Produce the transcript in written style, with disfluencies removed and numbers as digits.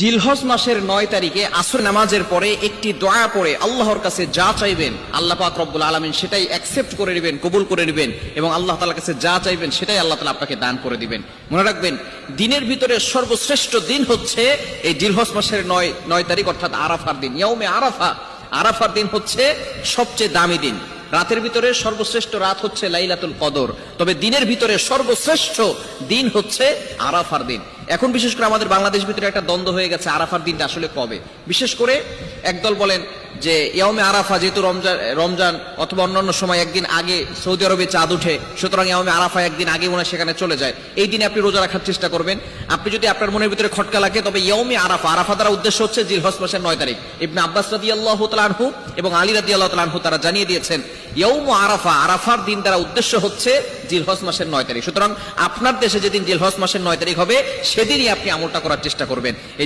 জিলহজ মাসের 9 তারিখে আসর নামাজের পরে একটি দোয়া পড়ে আল্লাহর কাছে যা চাইবেন আল্লাহ পাক রব্বুল আলামিন সেটাই অ্যাকসেপ্ট করে নেবেন, কবুল করে নেবেন এবং আল্লাহ তাআলার কাছে যা চাইবেন সেটাই আল্লাহ তাআলা আপনাকে দান করে দিবেন। মনে রাখবেন, দিনের ভিতরে সর্বশ্রেষ্ঠ দিন হচ্ছে এই জিলহজ মাসের 9 তারিখ অর্থাৎ আরাফার দিন, ইয়াউমে আরাফা। আরাফার দিন হচ্ছে সবচেয়ে দামি দিন। রাতের ভিতরে সর্বশ্রেষ্ঠ রাত হচ্ছে লাইলাতুল কদর, তবে দিনের ভিতরে সর্বশ্রেষ্ঠ দিন হচ্ছে আরাফার দিন। এখন বিশেষ করে আমাদের বাংলাদেশ ভিতরে একটা দ্বন্দ্ব হয়ে গেছে, আরাফার দিনটা আসলে কবে। বিশেষ করে একদল বলেন যে ইয়াউমে আরাফা যেহেতু রমজান অথবা অন্যান্য সময় একদিন আগে সৌদি আরবে চাঁদ উঠে, সুতরাং ইয়াউমে আরাফা একদিন আগে মনে সেখানে চলে যায়, এই দিনে আপনি রোজা রাখার চেষ্টা করবেন। আপনি যদি আপনার মনের ভিতরে খটকা লাগে, তবে ইয়াউমে আরাফা, আরাফা দ্বারা উদ্দেশ্য হচ্ছে জিলহজ মাসের 9 তারিখ। ইবনে আব্বাস রাদিয়াল্লাহু তাআলা আনহু এবং আলী রাদিয়াল্লাহু তাআলা আনহু তারা জানিয়ে দিয়েছেন ইয়াউমু আরাফা, আরাফার দিন দ্বারা উদ্দেশ্য হচ্ছে জিলহজ মাসের 9 তারিখ। সুতরাং আপনার দেশে যেদিন জিলহজ মাসের 9 তারিখ হবে সেদিনই আপনি আমলটা করার চেষ্টা করবেন।